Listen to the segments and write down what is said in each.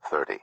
30.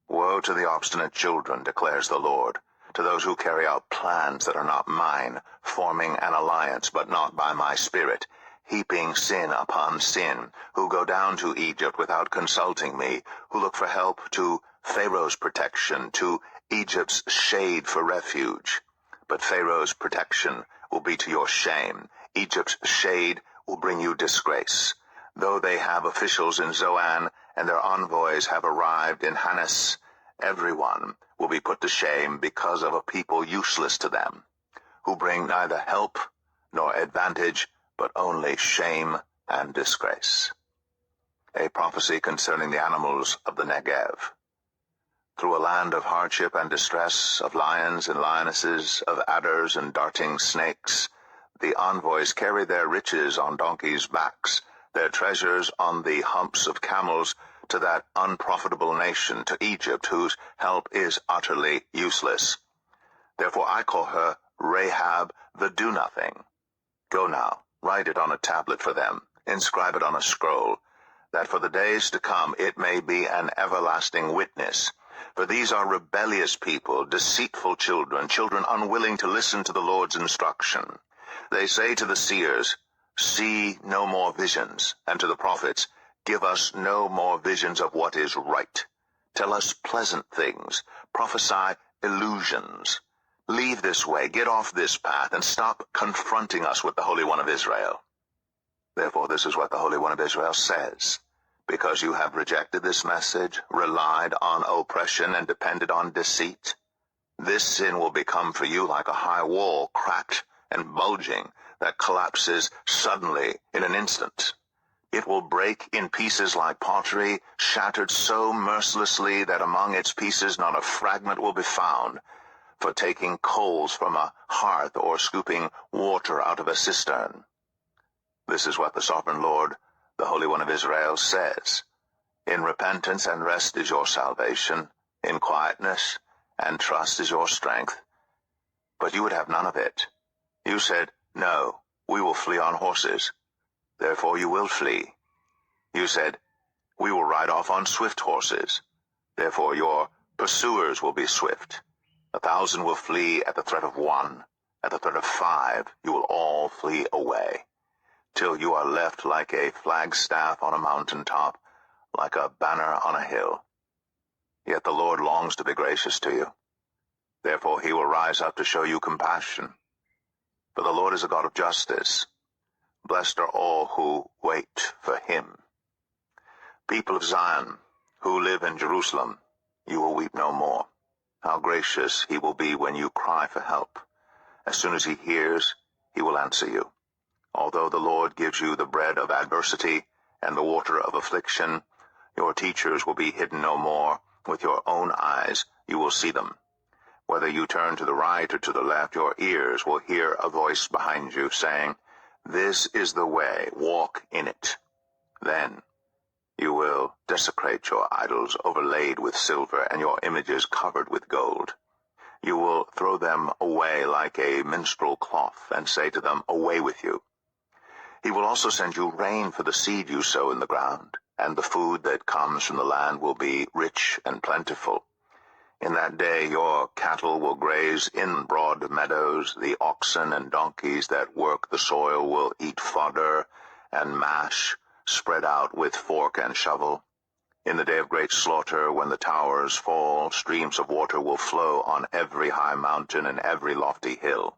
Woe to the obstinate children, declares the Lord, to those who carry out plans that are not mine, forming an alliance but not by my spirit, heaping sin upon sin, who go down to Egypt without consulting me, who look for help to Pharaoh's protection, to Egypt's shade for refuge. But Pharaoh's protection will be to your shame. Egypt's shade will bring you disgrace. Though they have officials in Zoan, and their envoys have arrived in Hanes, everyone will be put to shame because of a people useless to them, who bring neither help nor advantage, but only shame and disgrace. A prophecy concerning the animals of the Negev. Through a land of hardship and distress, of lions and lionesses, of adders and darting snakes, the envoys carry their riches on donkeys' backs, their treasures on the humps of camels, to that unprofitable nation, to Egypt, whose help is utterly useless. Therefore I call her Rahab the Do-Nothing. Go now, write it on a tablet for them, inscribe it on a scroll, that for the days to come it may be an everlasting witness. For these are rebellious people, deceitful children, children unwilling to listen to the Lord's instruction. They say to the seers, see no more visions, and to the prophets, give us no more visions of what is right. Tell us pleasant things, prophesy illusions. Leave this way, get off this path, and stop confronting us with the Holy One of Israel. Therefore this is what the Holy One of Israel says. Because you have rejected this message, relied on oppression, and depended on deceit, this sin will become for you like a high wall, cracked and bulging, that collapses suddenly in an instant. It will break in pieces like pottery, shattered so mercilessly that among its pieces not a fragment will be found, for taking coals from a hearth or scooping water out of a cistern. This is what the Sovereign Lord, the Holy One of Israel, says. In repentance and rest is your salvation, in quietness and trust is your strength. But you would have none of it. You said, no, we will flee on horses. Therefore you will flee. You said, we will ride off on swift horses. Therefore your pursuers will be swift. 1,000 will flee at the threat of 1. At the threat of 5 you will all flee away, till you are left like a flagstaff on a mountain top, like a banner on a hill. Yet the Lord longs to be gracious to you. Therefore he will rise up to show you compassion. For the Lord is a God of justice. Blessed are all who wait for him. People of Zion, who live in Jerusalem, you will weep no more. How gracious he will be when you cry for help. As soon as he hears, he will answer you. Although the Lord gives you the bread of adversity and the water of affliction, your teachers will be hidden no more. With your own eyes you will see them. Whether you turn to the right or to the left, your ears will hear a voice behind you saying, this is the way, walk in it. Then you will desecrate your idols overlaid with silver and your images covered with gold. You will throw them away like a minstrel cloth and say to them, away with you. He will also send you rain for the seed you sow in the ground, and the food that comes from the land will be rich and plentiful. In that day your cattle will graze in broad meadows, the oxen and donkeys that work the soil will eat fodder and mash, spread out with fork and shovel. In the day of great slaughter, when the towers fall, streams of water will flow on every high mountain and every lofty hill.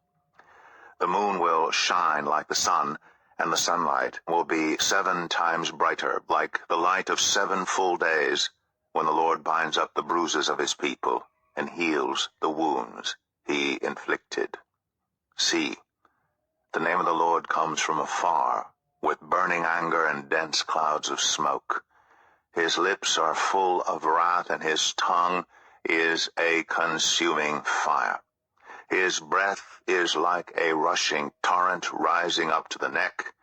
The moon will shine like the sun, and the sunlight will be 7 times brighter, like the light of 7 full days, when the Lord binds up the bruises of his people and heals the wounds he inflicted. See, the name of the Lord comes from afar, with burning anger and dense clouds of smoke. His lips are full of wrath, and his tongue is a consuming fire. His breath is like a rushing torrent rising up to the neck.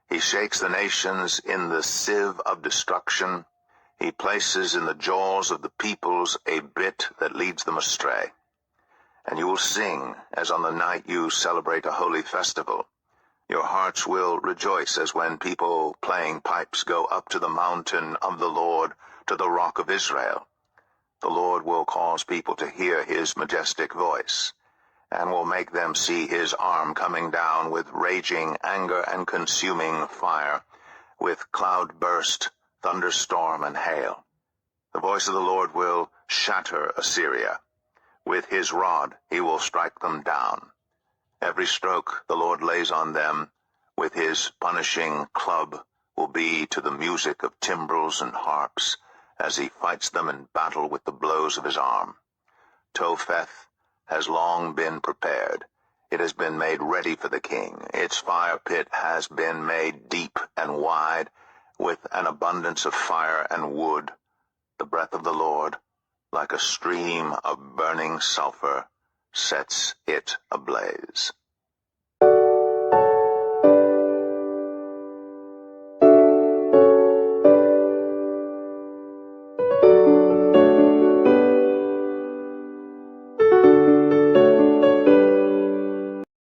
He shakes the nations in the sieve of destruction. He places in the jaws of the peoples a bit that leads them astray. And you will sing as on the night you celebrate a holy festival. Your hearts will rejoice as when people playing pipes go up to the mountain of the Lord, to the Rock of Israel. The Lord will cause people to hear his majestic voice, and will make them see his arm coming down with raging anger and consuming fire, with cloudburst, thunderstorm, and hail. The voice of the Lord will shatter Assyria. With his rod he will strike them down. Every stroke the Lord lays on them with his punishing club will be to the music of timbrels and harps, as he fights them in battle with the blows of his arm. Topheth has long been prepared. It has been made ready for the king. Its fire pit has been made deep and wide, with an abundance of fire and wood. The breath of the Lord, like a stream of burning sulfur, sets it ablaze.